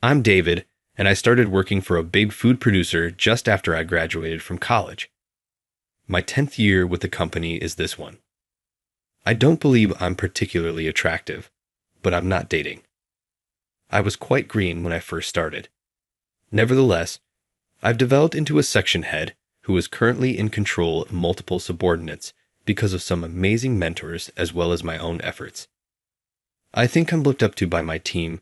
I'm David, and I started working for a big food producer just after I graduated from college. My 10th year with the company is this one. I don't believe I'm particularly attractive, but I'm not dating. I was quite green when I first started. Nevertheless, I've developed into a section head who is currently in control of multiple subordinates because of some amazing mentors as well as my own efforts. I think I'm looked up to by my team,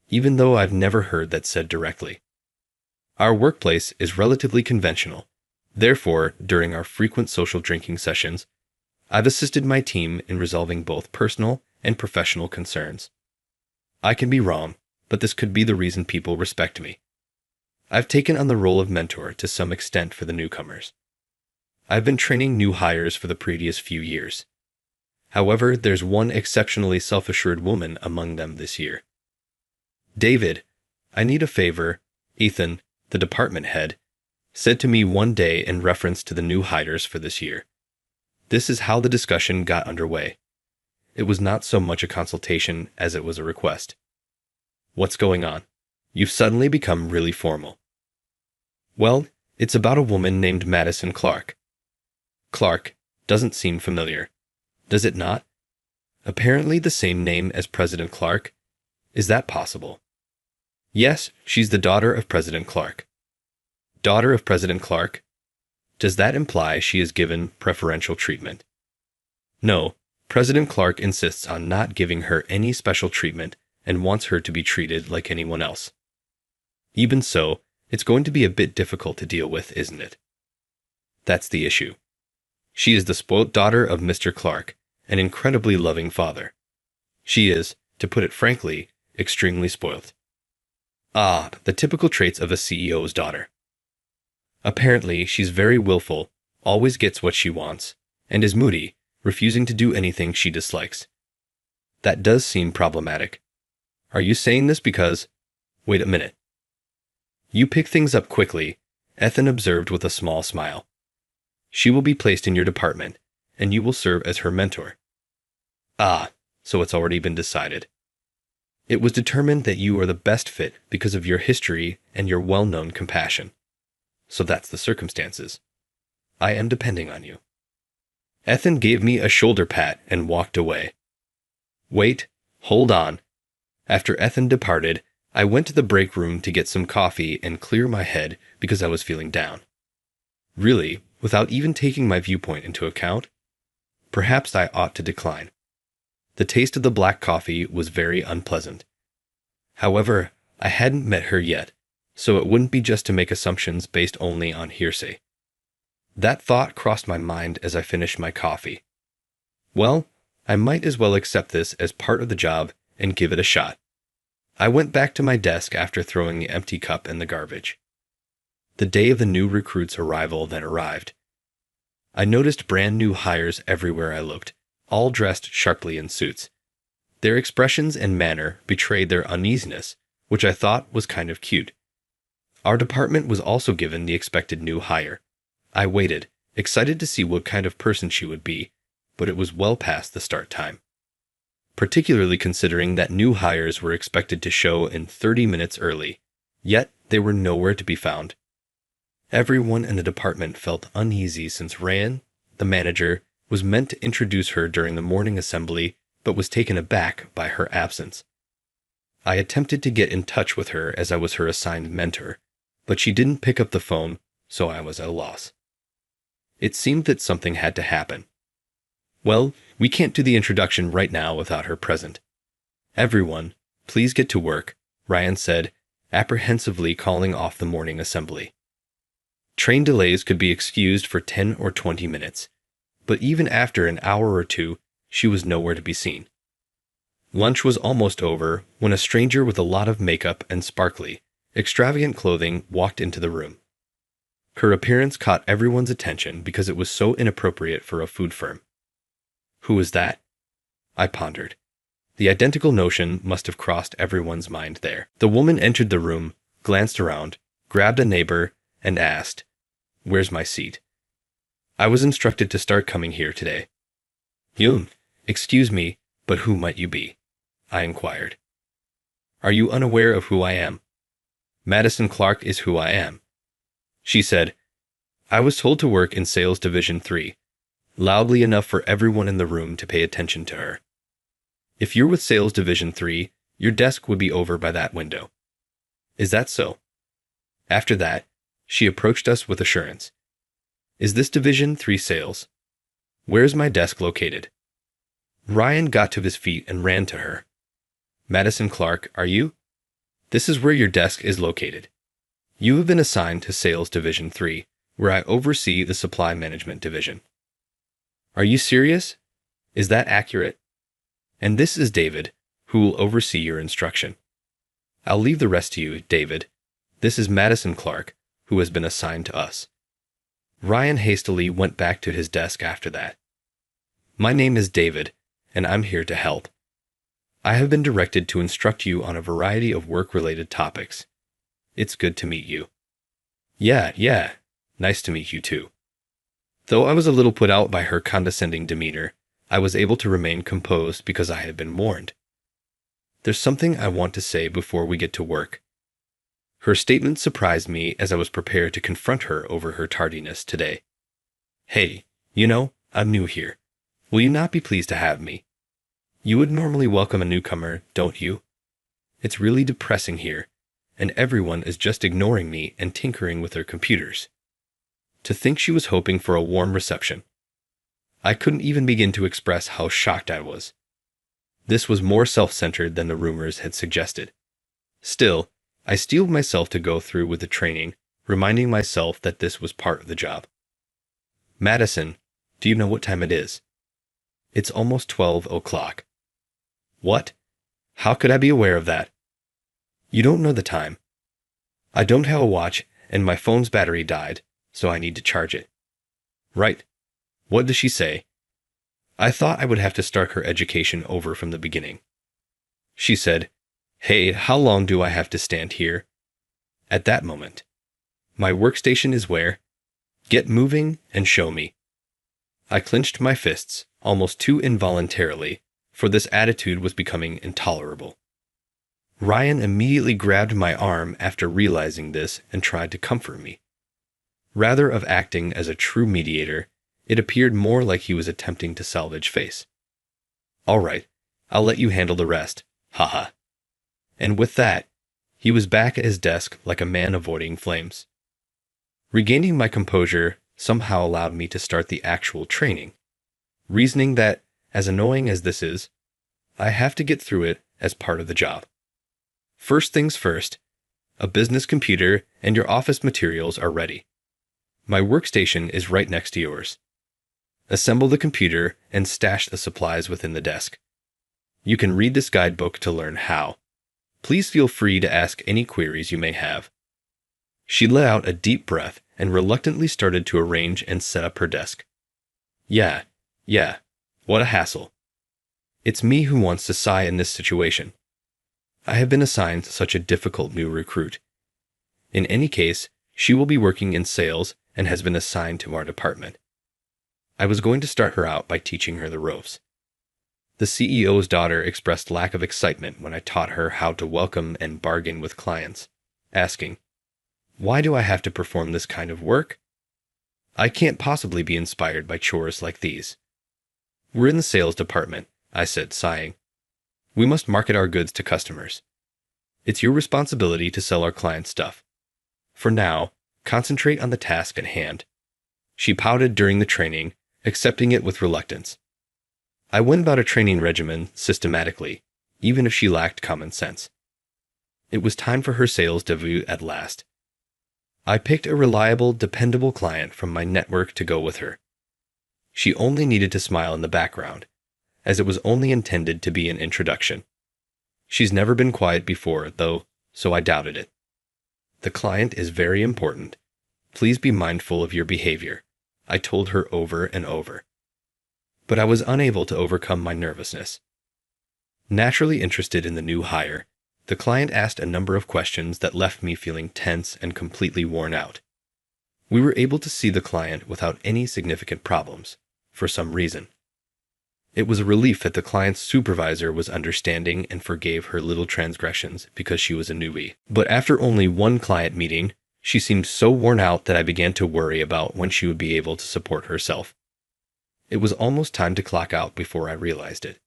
even though I've never heard that said directly. Our workplace is relatively conventional. Therefore, during our frequent social drinking sessions, I've assisted my team in resolving both personal and professional concerns. I can be wrong, but this could be the reason people respect me. I've taken on the role of mentor to some extent for the newcomers. I've been training new hires for the previous few years. However, there's one exceptionally self-assured woman among them this year. David, I need a favor, Ethan, the department head, said to me one day in reference to the new hires for this year. This is how the discussion got underway. It was not so much a consultation as it was a request. What's going on? You've suddenly become really formal. Well, it's about a woman named Madison Clark. Clark doesn't seem familiar. Does it not? Apparently the same name as President Clark. Is that possible? Yes, she's the daughter of President Clark. Daughter of President Clark? Does that imply she is given preferential treatment? No, President Clark insists on not giving her any special treatment and wants her to be treated like anyone else. Even so, it's going to be a bit difficult to deal with, isn't it? That's the issue. She is the spoilt daughter of Mr. Clark, an incredibly loving father. She is, to put it frankly, extremely spoilt. Ah, the typical traits of a CEO's daughter. Apparently, she's very willful, always gets what she wants, and is moody, refusing to do anything she dislikes. That does seem problematic. Are you saying this because... Wait a minute. You pick things up quickly, Ethan observed with a small smile. She will be placed in your department, and you will serve as her mentor. Ah, so it's already been decided. It was determined that you are the best fit because of your history and your well-known compassion. So that's the circumstances. I am depending on you. Ethan gave me a shoulder pat and walked away. Wait, hold on. After Ethan departed, I went to the break room to get some coffee and clear my head because I was feeling down. Really, without even taking my viewpoint into account? Perhaps I ought to decline. The taste of the black coffee was very unpleasant. However, I hadn't met her yet, so it wouldn't be just to make assumptions based only on hearsay. That thought crossed my mind as I finished my coffee. Well, I might as well accept this as part of the job and give it a shot. I went back to my desk after throwing the empty cup in the garbage. The day of the new recruit's arrival then arrived. I noticed brand new hires everywhere I looked, all dressed sharply in suits. Their expressions and manner betrayed their uneasiness, which I thought was kind of cute. Our department was also given the expected new hire. I waited, excited to see what kind of person she would be, but it was well past the start time. Particularly considering that new hires were expected to show in 30 minutes early, yet they were nowhere to be found. Everyone in the department felt uneasy since Ryan, the manager, was meant to introduce her during the morning assembly, but was taken aback by her absence. I attempted to get in touch with her as I was her assigned mentor, but she didn't pick up the phone, so I was at a loss. It seemed that something had to happen. Well, we can't do the introduction right now without her present. Everyone, please get to work, Ryan said, apprehensively calling off the morning assembly. Train delays could be excused for 10 or 20 minutes, but even after an hour or two, she was nowhere to be seen. Lunch was almost over when a stranger with a lot of makeup and sparkly, extravagant clothing walked into the room. Her appearance caught everyone's attention because it was so inappropriate for a food firm. Who was that? I pondered. The identical notion must have crossed everyone's mind there. The woman entered the room, glanced around, grabbed a neighbor, and asked, "Where's my seat?" I was instructed to start coming here today. Excuse me, but who might you be? I inquired. Are you unaware of who I am? Madison Clark is who I am. She said, I was told to work in Sales Division 3, loudly enough for everyone in the room to pay attention to her. If you're with Sales Division 3, your desk would be over by that window. Is that so? After that, she approached us with assurance. Is this Division 3 sales? Where's my desk located? Ryan got to his feet and ran to her. Madison Clark, are you? This is where your desk is located. You have been assigned to Sales Division 3, where I oversee the Supply Management Division. Are you serious? Is that accurate? And this is David, who will oversee your instruction. I'll leave the rest to you, David. This is Madison Clark, who has been assigned to us. Ryan hastily went back to his desk after that. My name is David, and I'm here to help. I have been directed to instruct you on a variety of work-related topics. It's good to meet you. Yeah, nice to meet you too. Though I was a little put out by her condescending demeanor, I was able to remain composed because I had been warned. There's something I want to say before we get to work. Her statement surprised me as I was prepared to confront her over her tardiness today. Hey, I'm new here. Will you not be pleased to have me? You would normally welcome a newcomer, don't you? It's really depressing here, and everyone is just ignoring me and tinkering with their computers. To think she was hoping for a warm reception. I couldn't even begin to express how shocked I was. This was more self-centered than the rumors had suggested. Still, I steeled myself to go through with the training, reminding myself that this was part of the job. Madison, do you know what time it is? It's almost 12 o'clock. What? How could I be aware of that? You don't know the time. I don't have a watch, and my phone's battery died, so I need to charge it. Right. What does she say? I thought I would have to start her education over from the beginning. She said, Hey, how long do I have to stand here? At that moment. My workstation is where? Get moving and show me. I clenched my fists, almost too involuntarily, for this attitude was becoming intolerable. Ryan immediately grabbed my arm after realizing this and tried to comfort me. Rather of acting as a true mediator, it appeared more like he was attempting to salvage face. All right, I'll let you handle the rest, haha. And with that, he was back at his desk like a man avoiding flames. Regaining my composure somehow allowed me to start the actual training, reasoning that, as annoying as this is, I have to get through it as part of the job. First things first, a business computer and your office materials are ready. My workstation is right next to yours. Assemble the computer and stash the supplies within the desk. You can read this guidebook to learn how. Please feel free to ask any queries you may have. She let out a deep breath and reluctantly started to arrange and set up her desk. Yeah, what a hassle. It's me who wants to sigh in this situation. I have been assigned such a difficult new recruit. In any case, she will be working in sales and has been assigned to our department. I was going to start her out by teaching her the ropes. The CEO's daughter expressed lack of excitement when I taught her how to welcome and bargain with clients, asking, Why do I have to perform this kind of work? I can't possibly be inspired by chores like these. We're in the sales department, I said, sighing. We must market our goods to customers. It's your responsibility to sell our clients' stuff. For now, concentrate on the task at hand. She pouted during the training, accepting it with reluctance. I went about a training regimen systematically, even if she lacked common sense. It was time for her sales debut at last. I picked a reliable, dependable client from my network to go with her. She only needed to smile in the background, as it was only intended to be an introduction. She's never been quiet before, though, so I doubted it. The client is very important. Please be mindful of your behavior, I told her over and over. But I was unable to overcome my nervousness. Naturally interested in the new hire, the client asked a number of questions that left me feeling tense and completely worn out. We were able to see the client without any significant problems, for some reason. It was a relief that the client's supervisor was understanding and forgave her little transgressions because she was a newbie. But after only one client meeting, she seemed so worn out that I began to worry about when she would be able to support herself. It was almost time to clock out before I realized it.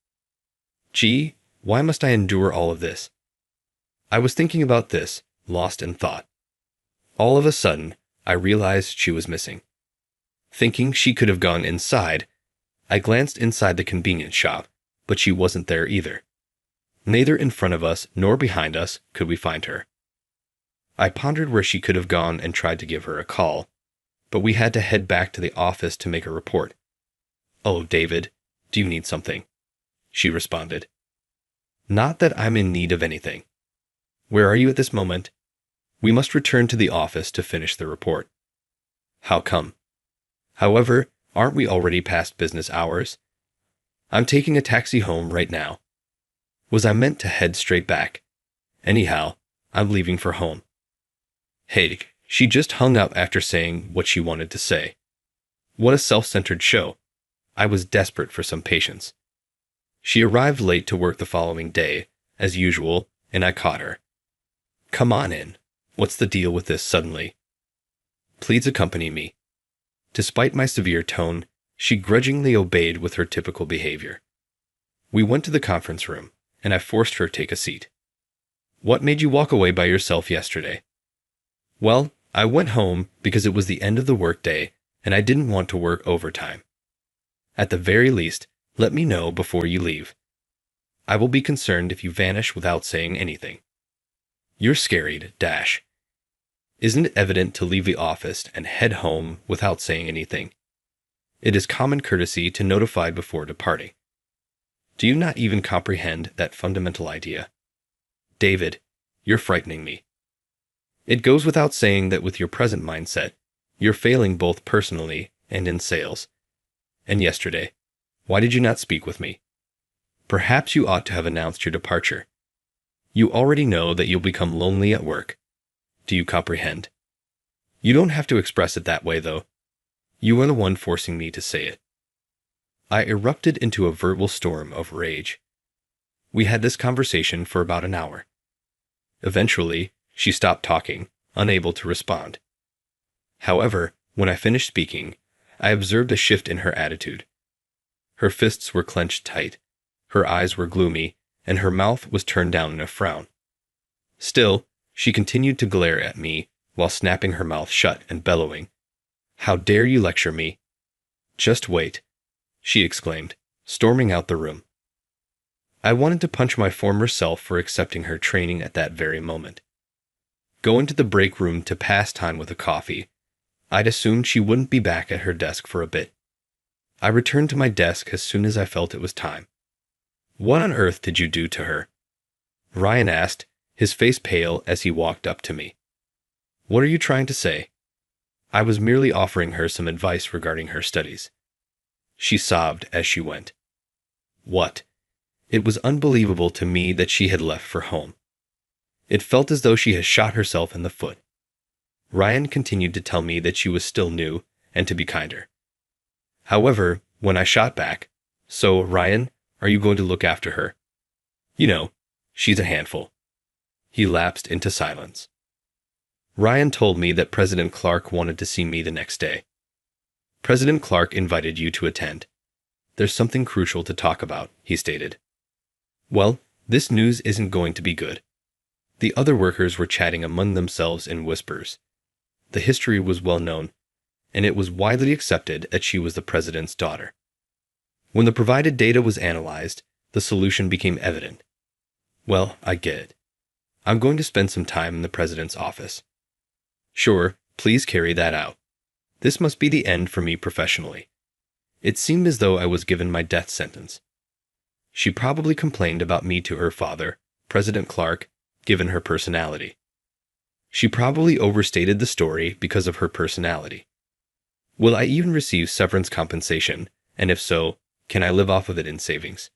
Gee, why must I endure all of this? I was thinking about this, lost in thought. All of a sudden, I realized she was missing. Thinking she could have gone inside, I glanced inside the convenience shop, but she wasn't there either. Neither in front of us nor behind us could we find her. I pondered where she could have gone and tried to give her a call, but we had to head back to the office to make a report. "Oh, David, do you need something?" she responded. "Not that I'm in need of anything. Where are you at this moment? We must return to the office to finish the report." "How come?" "However, aren't we already past business hours? I'm taking a taxi home right now." Was I meant to head straight back? Anyhow, I'm leaving for home. Hey, she just hung up after saying what she wanted to say. What a self-centered show. I was desperate for some patience. She arrived late to work the following day, as usual, and I caught her. "Come on in. What's the deal with this suddenly?" "Please accompany me." Despite my severe tone, she grudgingly obeyed with her typical behavior. We went to the conference room, and I forced her to take a seat. "What made you walk away by yourself yesterday?" "Well, I went home because it was the end of the workday, and I didn't want to work overtime. At the very least, let me know before you leave. I will be concerned if you vanish without saying anything. You're scaried, dash. Isn't it evident to leave the office and head home without saying anything? It is common courtesy to notify before departing. Do you not even comprehend that fundamental idea? David, you're frightening me. It goes without saying that with your present mindset, you're failing both personally and in sales. And yesterday, why did you not speak with me? Perhaps you ought to have announced your departure. You already know that you'll become lonely at work. Do you comprehend? You don't have to express it that way, though. You are the one forcing me to say it." I erupted into a verbal storm of rage. We had this conversation for about an hour. Eventually, she stopped talking, unable to respond. However, when I finished speaking, I observed a shift in her attitude. Her fists were clenched tight, her eyes were gloomy, and her mouth was turned down in a frown. Still, she continued to glare at me while snapping her mouth shut and bellowing, "How dare you lecture me?" "Just wait," she exclaimed, storming out the room. I wanted to punch my former self for accepting her training at that very moment. Going to the break room to pass time with a coffee, I'd assumed she wouldn't be back at her desk for a bit. I returned to my desk as soon as I felt it was time. "What on earth did you do to her?" Ryan asked, his face pale as he walked up to me. "What are you trying to say?" I was merely offering her some advice regarding her studies. She sobbed as she went. What? It was unbelievable to me that she had left for home. It felt as though she had shot herself in the foot. Ryan continued to tell me that she was still new and to be kinder. However, when I shot back, "So, Ryan, are you going to look after her? You know, she's a handful." He lapsed into silence. Ryan told me that President Clark wanted to see me the next day. "President Clark invited you to attend. There's something crucial to talk about," he stated. Well, this news isn't going to be good. The other workers were chatting among themselves in whispers. The history was well known, and it was widely accepted that she was the president's daughter. When the provided data was analyzed, the solution became evident. Well, I get it. I'm going to spend some time in the president's office. Sure, please carry that out. This must be the end for me professionally. It seemed as though I was given my death sentence. She probably complained about me to her father, President Clark, given her personality. She probably overstated the story because of her personality. Will I even receive severance compensation, and if so, can I live off of it in savings?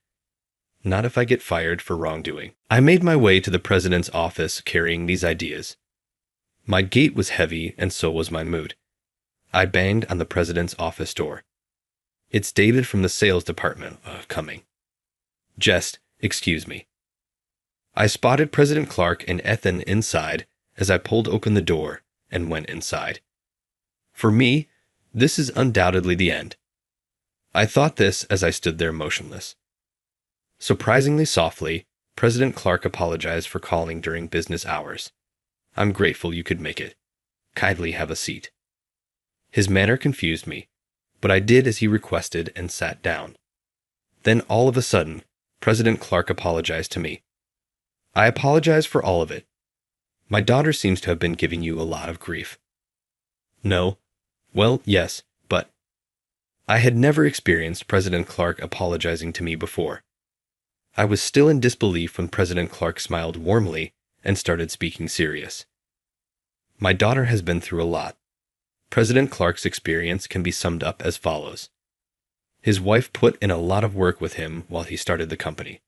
Not if I get fired for wrongdoing. I made my way to the president's office carrying these ideas. My gait was heavy, and so was my mood. I banged on the president's office door. It's David from the sales department, coming. Jest, excuse me. I spotted President Clark and Ethan inside as I pulled open the door and went inside. For me, this is undoubtedly the end. I thought this as I stood there motionless. Surprisingly softly, President Clark apologized for calling during business hours. I'm grateful you could make it. Kindly have a seat. His manner confused me, but I did as he requested and sat down. Then all of a sudden, President Clark apologized to me. I apologize for all of it. My daughter seems to have been giving you a lot of grief. No. Well, yes, but I had never experienced President Clark apologizing to me before. I was still in disbelief when President Clark smiled warmly and started speaking serious. My daughter has been through a lot. President Clark's experience can be summed up as follows. His wife put in a lot of work with him while he started the company.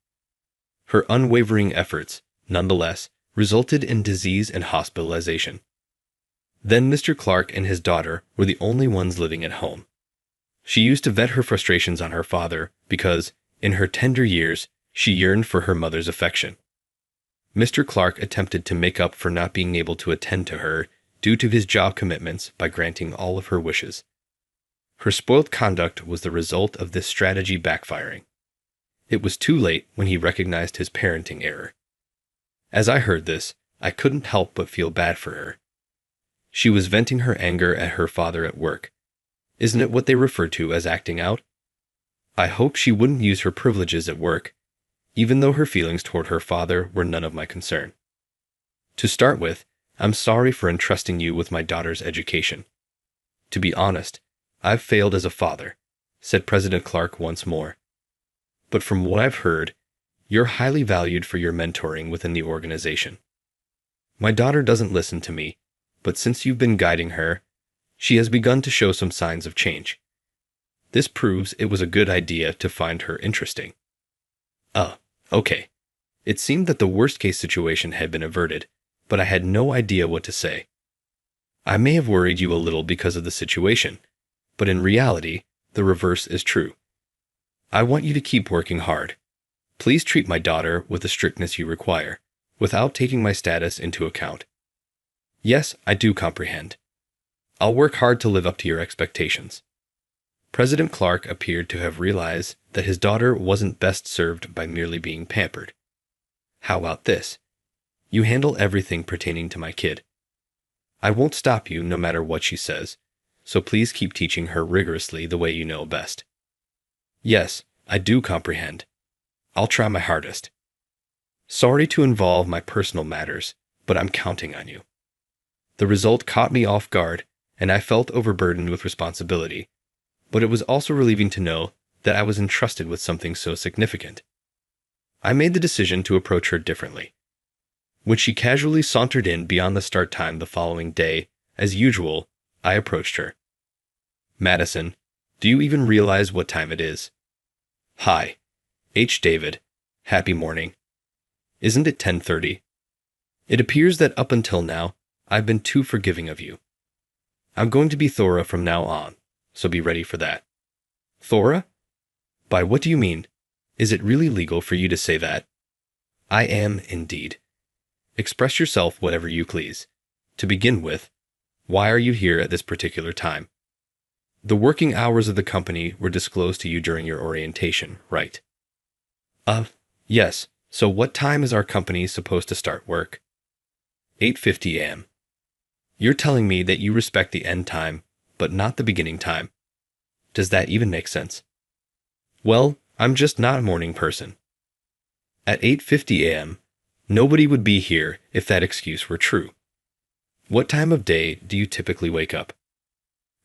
Her unwavering efforts, nonetheless, resulted in disease and hospitalization. Then Mr. Clark and his daughter were the only ones living at home. She used to vent her frustrations on her father because, in her tender years, she yearned for her mother's affection. Mr. Clark attempted to make up for not being able to attend to her due to his job commitments by granting all of her wishes. Her spoiled conduct was the result of this strategy backfiring. It was too late when he recognized his parenting error. As I heard this, I couldn't help but feel bad for her. She was venting her anger at her father at work. Isn't it what they refer to as acting out? I hoped she wouldn't use her privileges at work, even though her feelings toward her father were none of my concern. To start with, I'm sorry for entrusting you with my daughter's education. To be honest, I've failed as a father, said President Clark once more. But from what I've heard, you're highly valued for your mentoring within the organization. My daughter doesn't listen to me, but since you've been guiding her, she has begun to show some signs of change. This proves it was a good idea to find her interesting. Okay. It seemed that the worst-case situation had been averted, but I had no idea what to say. I may have worried you a little because of the situation, but in reality, the reverse is true. I want you to keep working hard. Please treat my daughter with the strictness you require, without taking my status into account. Yes, I do comprehend. I'll work hard to live up to your expectations. President Clark appeared to have realized that his daughter wasn't best served by merely being pampered. How about this? You handle everything pertaining to my kid. I won't stop you no matter what she says, so please keep teaching her rigorously the way you know best. Yes, I do comprehend. I'll try my hardest. Sorry to involve my personal matters, but I'm counting on you. The result caught me off guard, and I felt overburdened with responsibility, but it was also relieving to know that I was entrusted with something so significant. I made the decision to approach her differently. When she casually sauntered in beyond the start time the following day, as usual, I approached her. Madison, do you even realize what time it is? Hi. H. David. Happy morning. Isn't it 10:30? It appears that up until now, I've been too forgiving of you. I'm going to be Thora from now on, so be ready for that. Thora? By what do you mean? Is it really legal for you to say that? I am, indeed. Express yourself whatever you please. To begin with, why are you here at this particular time? The working hours of the company were disclosed to you during your orientation, right? Yes. So what time is our company supposed to start work? 8:50 a.m. You're telling me that you respect the end time, but not the beginning time. Does that even make sense? Well, I'm just not a morning person. At 8:50 a.m., nobody would be here if that excuse were true. What time of day do you typically wake up?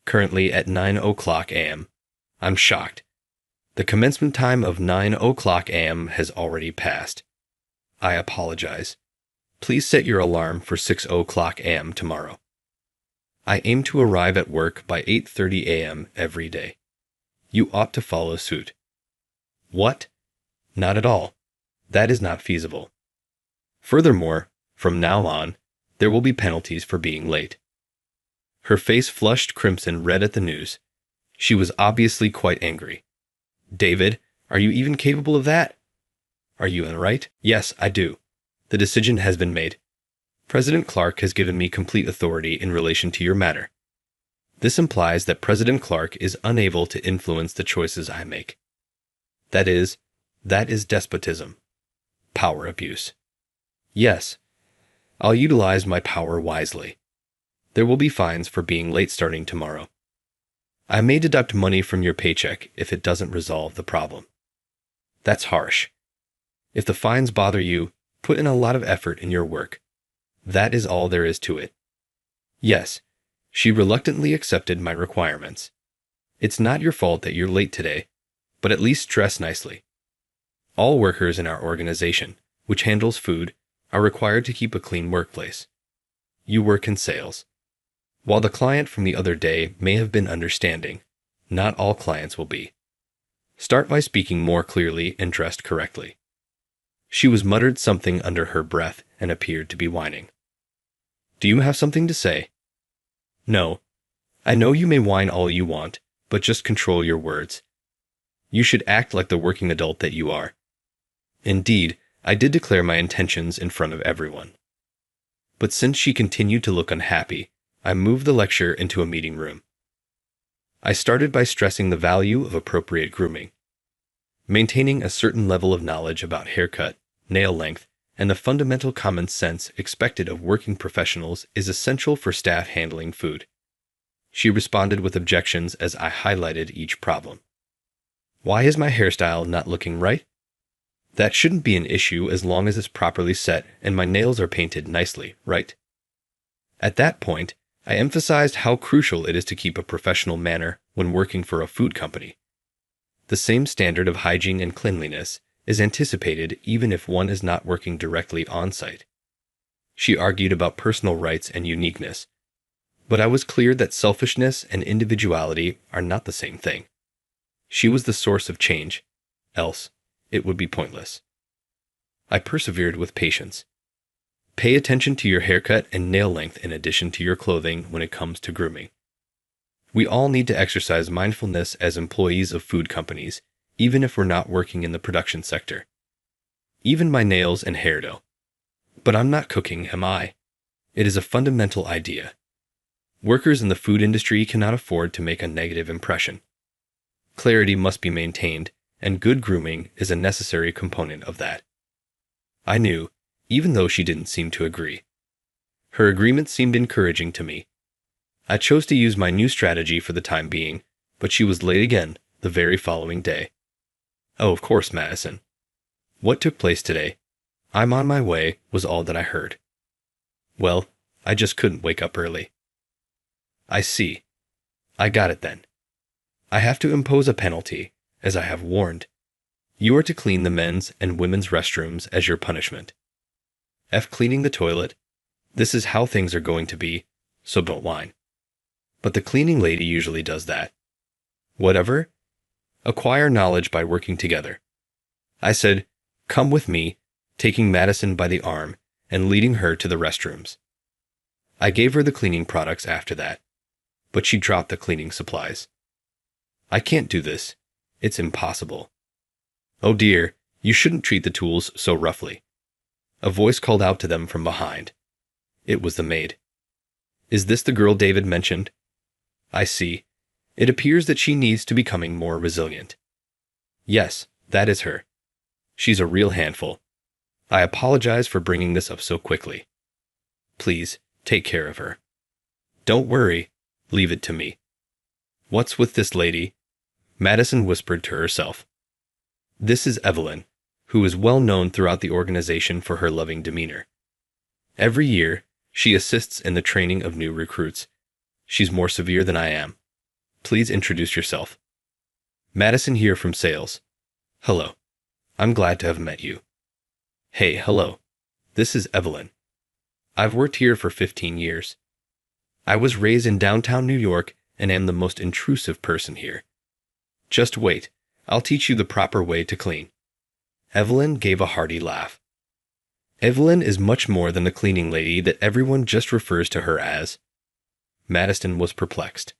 Currently at 9:00 a.m. I'm shocked. The commencement time of 9:00 a.m. has already passed. I apologize. Please set your alarm for 6:00 a.m. tomorrow. I aim to arrive at work by 8:30 a.m. every day. You ought to follow suit. What? Not at all. That is not feasible. Furthermore, from now on, there will be penalties for being late. Her face flushed crimson red at the news. She was obviously quite angry. David, are you even capable of that? Are you in the right? Yes, I do. The decision has been made. President Clark has given me complete authority in relation to your matter. This implies that President Clark is unable to influence the choices I make. That is despotism. Power abuse. Yes, I'll utilize my power wisely. There will be fines for being late starting tomorrow. I may deduct money from your paycheck if it doesn't resolve the problem. That's harsh. If the fines bother you, put in a lot of effort in your work. That is all there is to it. Yes, she reluctantly accepted my requirements. It's not your fault that you're late today, but at least dress nicely. All workers in our organization, which handles food, are required to keep a clean workplace. You work in sales. While the client from the other day may have been understanding, not all clients will be. Start by speaking more clearly and dressed correctly. She was muttered something under her breath and appeared to be whining. Do you have something to say? No. I know you may whine all you want, but just control your words. You should act like the working adult that you are. Indeed, I did declare my intentions in front of everyone. But since she continued to look unhappy, I moved the lecture into a meeting room. I started by stressing the value of appropriate grooming. Maintaining a certain level of knowledge about haircut, nail length, and the fundamental common sense expected of working professionals is essential for staff handling food. She responded with objections as I highlighted each problem. Why is my hairstyle not looking right? That shouldn't be an issue as long as it's properly set and my nails are painted nicely, right? At that point, I emphasized how crucial it is to keep a professional manner when working for a food company. The same standard of hygiene and cleanliness is anticipated even if one is not working directly on-site. She argued about personal rights and uniqueness, but I was clear that selfishness and individuality are not the same thing. She was the source of change, else it would be pointless. I persevered with patience. Pay attention to your haircut and nail length in addition to your clothing when it comes to grooming. We all need to exercise mindfulness as employees of food companies, even if we're not working in the production sector. Even my nails and hair do. But I'm not cooking, am I? It is a fundamental idea. Workers in the food industry cannot afford to make a negative impression. Clarity must be maintained, and good grooming is a necessary component of that. I knew, even though she didn't seem to agree. Her agreement seemed encouraging to me. I chose to use my new strategy for the time being, but she was late again the very following day. Oh, of course, Madison. What took place today? I'm on my way, was all that I heard. Well, I just couldn't wake up early. I see. I got it then. I have to impose a penalty, as I have warned. You are to clean the men's and women's restrooms as your punishment. Cleaning the toilet. This is how things are going to be, so don't whine. But the cleaning lady usually does that. Whatever. Acquire knowledge by working together. I said, come with me, taking Madison by the arm and leading her to the restrooms. I gave her the cleaning products after that, but she dropped the cleaning supplies. I can't do this. It's impossible. Oh dear, you shouldn't treat the tools so roughly. A voice called out to them from behind. It was the maid. Is this the girl David mentioned? I see. It appears that she needs to becoming more resilient. Yes, that is her. She's a real handful. I apologize for bringing this up so quickly. Please, take care of her. Don't worry. Leave it to me. What's with this lady? Madison whispered to herself. This is Evelyn, who is well known throughout the organization for her loving demeanor. Every year, she assists in the training of new recruits. She's more severe than I am. Please introduce yourself. Madison here from sales. Hello. I'm glad to have met you. Hey, hello. This is Evelyn. I've worked here for 15 years. I was raised in downtown New York and am the most intrusive person here. Just wait. I'll teach you the proper way to clean. Evelyn gave a hearty laugh. Evelyn is much more than the cleaning lady that everyone just refers to her as. Madison was perplexed.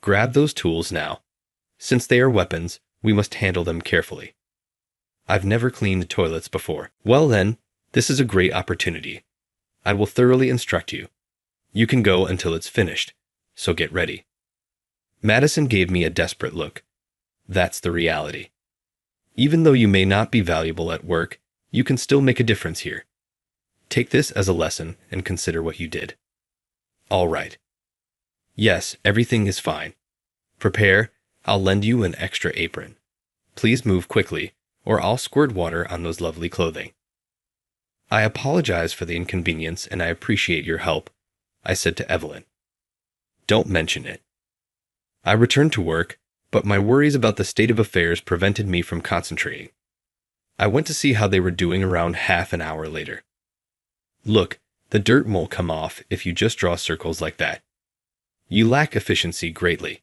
Grab those tools now. Since they are weapons, we must handle them carefully. I've never cleaned toilets before. Well then, this is a great opportunity. I will thoroughly instruct you. You can go until it's finished, so get ready. Madison gave me a desperate look. That's the reality. Even though you may not be valuable at work, you can still make a difference here. Take this as a lesson and consider what you did. All right. Yes, everything is fine. Prepare, I'll lend you an extra apron. Please move quickly, or I'll squirt water on those lovely clothing. I apologize for the inconvenience and I appreciate your help, I said to Evelyn. Don't mention it. I returned to work, but my worries about the state of affairs prevented me from concentrating. I went to see how they were doing around half an hour later. Look, the dirt won't come off if you just draw circles like that. You lack efficiency greatly.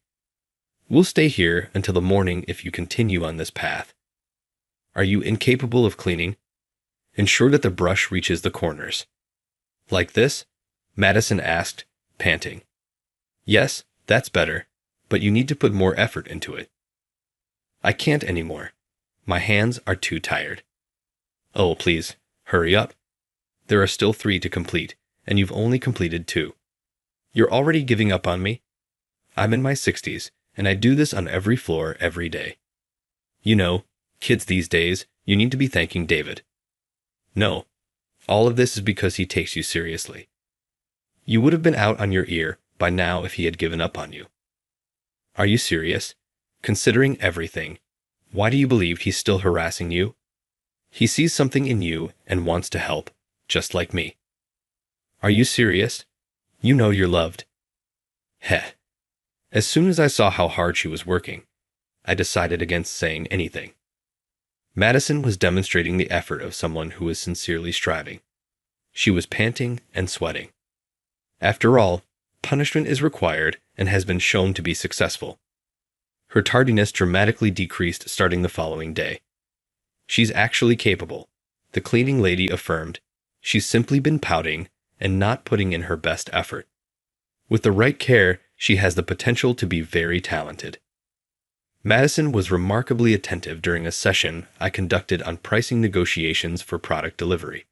We'll stay here until the morning if you continue on this path. Are you incapable of cleaning? Ensure that the brush reaches the corners. Like this? Madison asked, panting. Yes, that's better, but you need to put more effort into it. I can't anymore. My hands are too tired. Oh, please, hurry up. There are still 3 to complete, and you've only completed 2. You're already giving up on me? I'm in my 60s, and I do this on every floor every day. You know, kids these days, you need to be thanking David. No, all of this is because he takes you seriously. You would have been out on your ear by now if he had given up on you. Are you serious? Considering everything, why do you believe he's still harassing you? He sees something in you and wants to help, just like me. Are you serious? You know you're loved. Heh. As soon as I saw how hard she was working, I decided against saying anything. Madison was demonstrating the effort of someone who was sincerely striving. She was panting and sweating. After all, punishment is required and has been shown to be successful. Her tardiness dramatically decreased starting the following day. She's actually capable, the cleaning lady affirmed. She's simply been pouting and not putting in her best effort. With the right care, she has the potential to be very talented. Madison was remarkably attentive during a session I conducted on pricing negotiations for product delivery.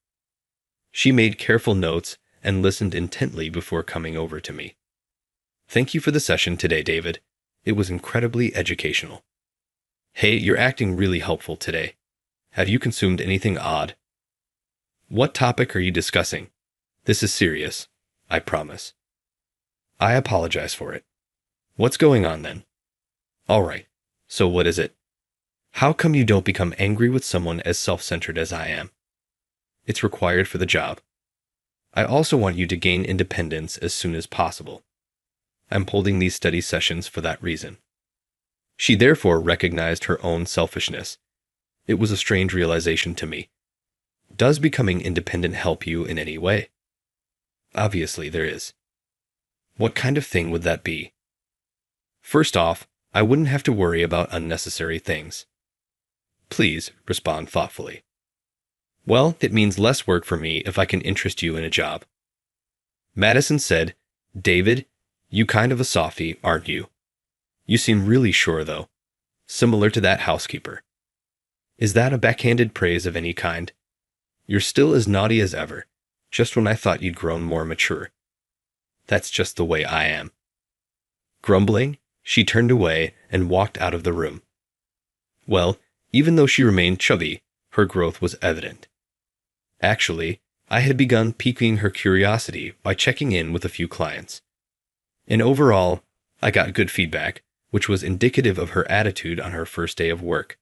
She made careful notes and listened intently before coming over to me. Thank you for the session today, David. It was incredibly educational. Hey, you're acting really helpful today. Have you consumed anything odd? What topic are you discussing? This is serious, I promise. I apologize for it. What's going on then? All right, so what is it? How come you don't become angry with someone as self-centered as I am? It's required for the job. I also want you to gain independence as soon as possible. I'm holding these study sessions for that reason. She therefore recognized her own selfishness. It was a strange realization to me. Does becoming independent help you in any way? Obviously there is. What kind of thing would that be? First off, I wouldn't have to worry about unnecessary things. Please respond thoughtfully. Well, it means less work for me if I can interest you in a job. Madison said, David, you kind of a softie, aren't you? You seem really sure, though. Similar to that housekeeper. Is that a backhanded praise of any kind? You're still as naughty as ever, just when I thought you'd grown more mature. That's just the way I am. Grumbling, she turned away and walked out of the room. Well, even though she remained chubby, her growth was evident. Actually, I had begun piquing her curiosity by checking in with a few clients. And overall, I got good feedback, which was indicative of her attitude on her first day of work.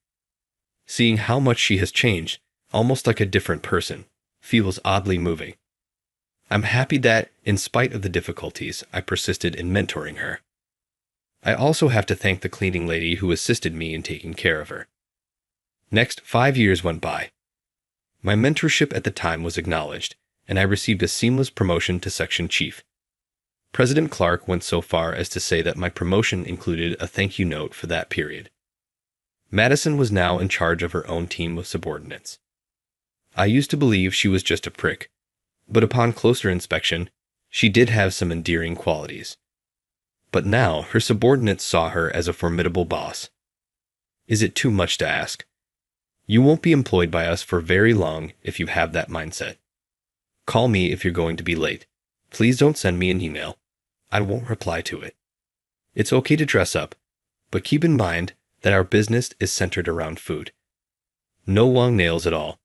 Seeing how much she has changed, almost like a different person, feels oddly moving. I'm happy that, in spite of the difficulties, I persisted in mentoring her. I also have to thank the cleaning lady who assisted me in taking care of her. Next, 5 years went by. My mentorship at the time was acknowledged, and I received a seamless promotion to section chief. President Clark went so far as to say that my promotion included a thank you note for that period. Madison was now in charge of her own team of subordinates. I used to believe she was just a prick, but upon closer inspection, she did have some endearing qualities. But now her subordinates saw her as a formidable boss. Is it too much to ask? You won't be employed by us for very long if you have that mindset. Call me if you're going to be late. Please don't send me an email. I won't reply to it. It's okay to dress up, but keep in mind that our business is centered around food. No long nails at all.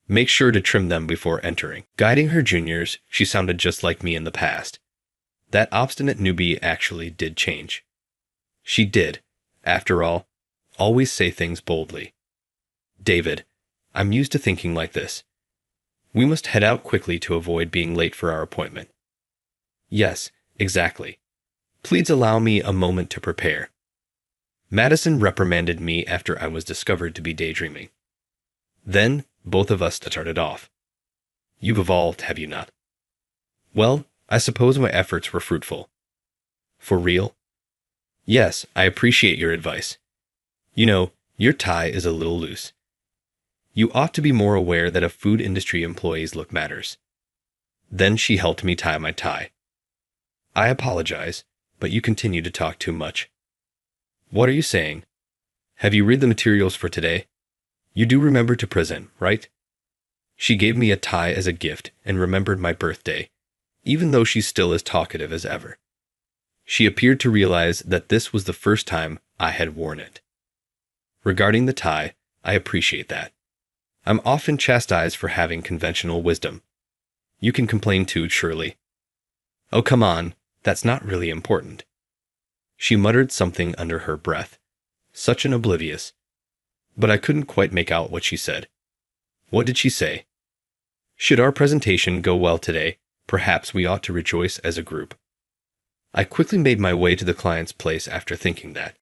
Make sure to trim them before entering. Guiding her juniors, she sounded just like me in the past. That obstinate newbie actually did change. She did, after all, always say things boldly. David, I'm used to thinking like this. We must head out quickly to avoid being late for our appointment. Yes, exactly. Please allow me a moment to prepare. Madison reprimanded me after I was discovered to be daydreaming. Then, both of us started off. You've evolved, have you not? Well, I suppose my efforts were fruitful. For real? Yes, I appreciate your advice. You know, your tie is a little loose. You ought to be more aware that a food industry employee's look matters. Then she helped me tie my tie. I apologize, but you continue to talk too much. What are you saying? Have you read the materials for today? You do remember to present, right? She gave me a tie as a gift and remembered my birthday, even though she's still as talkative as ever. She appeared to realize that this was the first time I had worn it. Regarding the tie, I appreciate that. I'm often chastised for having conventional wisdom. You can complain too, surely. Oh, come on, that's not really important. She muttered something under her breath. Such an oblivious. But I couldn't quite make out what she said. What did she say? Should our presentation go well today, perhaps we ought to rejoice as a group. I quickly made my way to the client's place after thinking that.